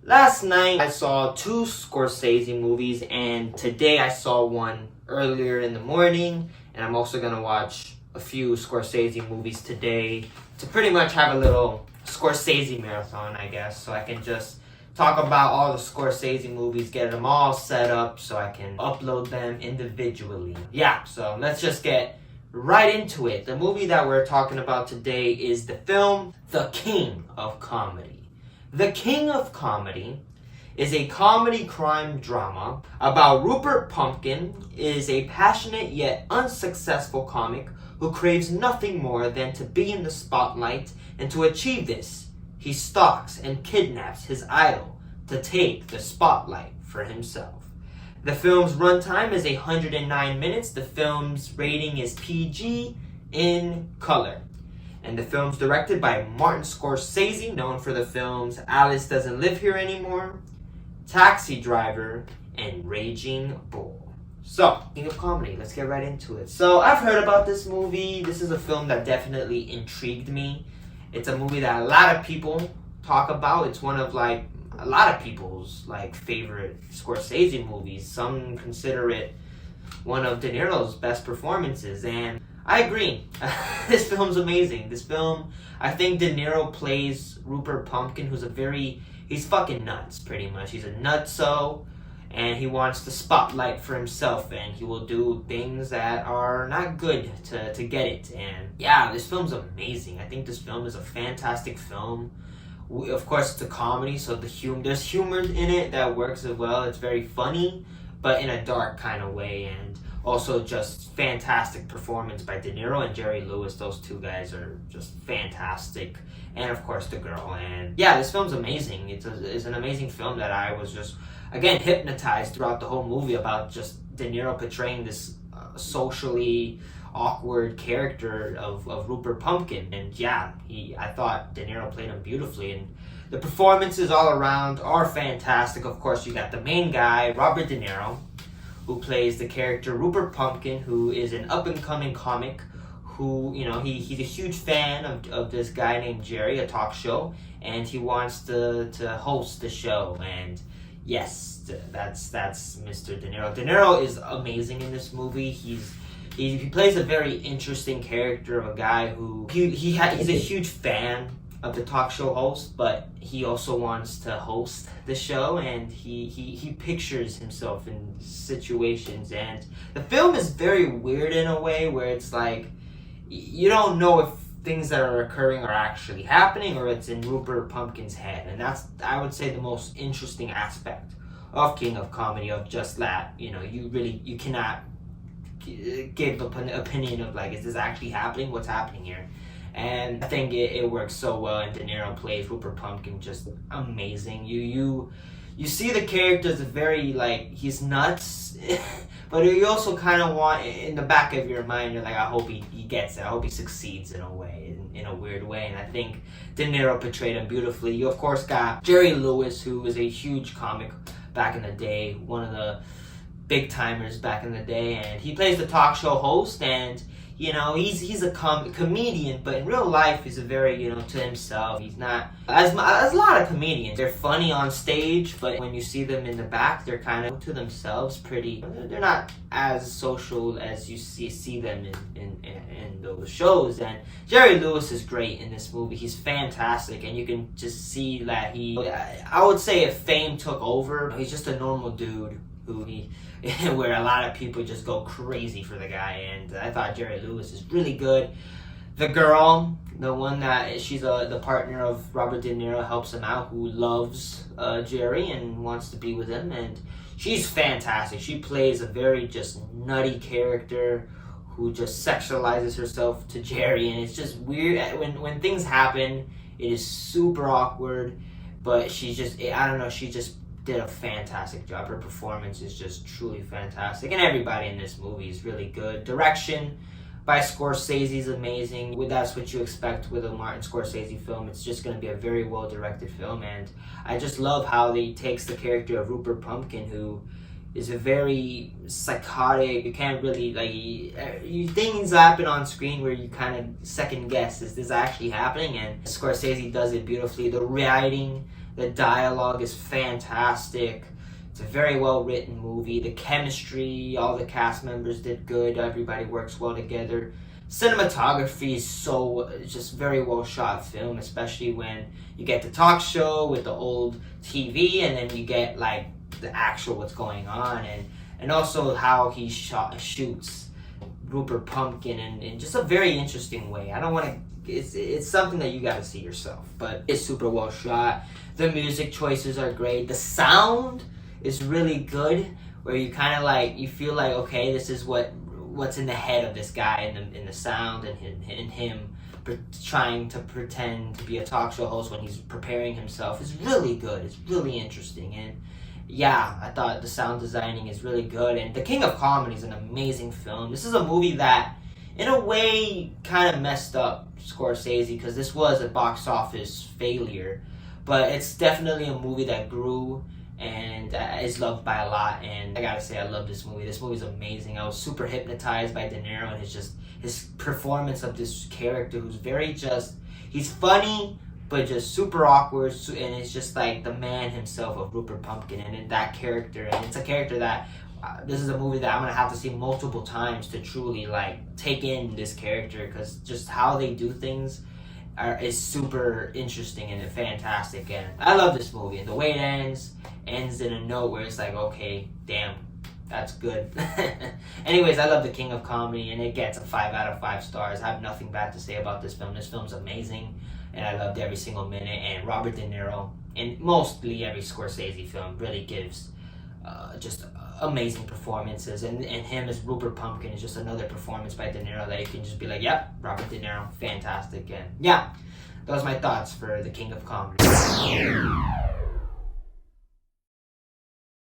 Last night I saw two Scorsese movies, and today I saw one earlier in the morning, and I'm also gonna watch a few Scorsese movies today to pretty much have a little Scorsese marathon, I guess, so I can just talk about all the Scorsese movies, get them all set up so I can upload them individually. Yeah, so let's just get right into it. The movie that we're talking about today is the film The King of Comedy. The King of Comedy is a comedy crime drama about Rupert Pumpkin is a passionate yet unsuccessful comic who craves nothing more than to be in the spotlight, and to achieve this, he stalks and kidnaps his idol to take the spotlight for himself. The film's runtime is 109 minutes. The film's rating is PG in color. And the film's directed by Martin Scorsese, known for the films Alice Doesn't Live Here Anymore, Taxi Driver, and Raging Bull. So, King of Comedy, let's get right into it. So, I've heard about this movie. This is a film that definitely intrigued me. It's a movie that a lot of people talk about. It's one of a lot of people's favorite Scorsese movies. Some consider it one of De Niro's best performances, and I agree. This film's amazing. This film, I think De Niro plays Rupert Pumpkin, he's fucking nuts, pretty much. He's a nutso, and he wants the spotlight for himself, and he will do things that are not good to get it. And yeah, this film's amazing. I think this film is a fantastic film. Of course, it's a comedy, so there's humor in it that works as well. It's very funny, but in a dark kind of way, and also just fantastic performance by De Niro and Jerry Lewis. Those two guys are just fantastic. And of course the girl. And yeah, this film's amazing. It's an amazing film that I was just, again, hypnotized throughout the whole movie about just De Niro portraying this socially awkward character of Rupert Pumpkin. And yeah, I thought De Niro played him beautifully. And the performances all around are fantastic. Of course, you got the main guy, Robert De Niro, who plays the character Rupert Pumpkin, who is an up-and-coming comic who, he's a huge fan of this guy named Jerry, a talk show, and he wants to host the show. And yes, that's Mr. De Niro. De Niro is amazing in this movie. He plays a very interesting character of a guy who he's a huge fan of the talk show host, but he also wants to host the show, and he pictures himself in situations. And the film is very weird in a way where it's like you don't know if things that are occurring are actually happening or it's in Rupert Pumpkin's head. And that's, I would say, the most interesting aspect of King of Comedy, of just that, you cannot give an opinion of is this actually happening? What's happening here? And I think it works so well, and De Niro plays Rupert Pumpkin just amazing. You see the character as very, he's nuts, but you also kind of want, in the back of your mind, you're like, I hope he gets it. I hope he succeeds in a way, in a weird way. And I think De Niro portrayed him beautifully. You, of course, got Jerry Lewis, who was a huge comic back in the day, one of the big timers back in the day, and he plays the talk show host, and he's a comedian, but in real life he's a very, to himself. He's not, as a lot of comedians, they're funny on stage, but when you see them in the back, they're kind of to themselves, they're not as social as you see them in those shows. And Jerry Lewis is great in this movie. He's fantastic, and you can just see that I would say if fame took over, he's just a normal dude where a lot of people just go crazy for the guy. And I thought Jerry Lewis is really good. The girl, the one that she's the partner of Robert De Niro, helps him out, who loves Jerry and wants to be with him, and she's fantastic. She plays a very just nutty character who just sexualizes herself to Jerry, and it's just weird. When things happen, it is super awkward, but she just did a fantastic job. Her performance is just truly fantastic, and everybody in this movie is really good. Direction by Scorsese is amazing. That's what you expect with a Martin Scorsese film. It's just going to be a very well directed film, and I just love how he takes the character of Rupert Pumpkin, who is a very psychotic, you can't really, things happen on screen where you kind of second guess, is this actually happening? And Scorsese does it beautifully. The writing, The dialogue is fantastic. It's a very well written movie. The chemistry, all the cast members did good. Everybody works well together. Cinematography is just very well shot film, especially when you get the talk show with the old TV, and then you get like the actual what's going on, and also how he shoots Rupert Pumpkin in just a very interesting way. I don't want to. It's something that you got to see yourself, but it's super well shot. The music choices are great. The sound is really good, where you kind of like, you feel like, okay, this is what's in the head of this guy in the sound, and him trying to pretend to be a talk show host when he's preparing himself is really good. It's really interesting, and yeah, I thought the sound designing is really good. And The King of Comedy is an amazing film. This is a movie that, in a way, kind of messed up Scorsese, because this was a box office failure, but it's definitely a movie that grew and is loved by a lot. And I gotta say, I love this movie. This movie's amazing. I was super hypnotized by De Niro and his performance of this character who's he's funny, but just super awkward, and it's just like the man himself of Rupert Pumpkin, and in that character, and it's a character that this is a movie that I'm gonna have to see multiple times to truly like take in this character, because just how they do things is super interesting and fantastic. And I love this movie, and the way it ends in a note where it's like, okay, damn, that's good. Anyways, I love The King of Comedy, and it gets a 5 out of 5 stars. I have nothing bad to say about this film. This film's amazing, and I loved every single minute. And Robert De Niro, in mostly every Scorsese film, really gives just amazing performances. And him as Rupert Pumpkin is just another performance by De Niro that you can just be like, yep, Robert De Niro, fantastic. And yeah, those are my thoughts for The King of Comedy.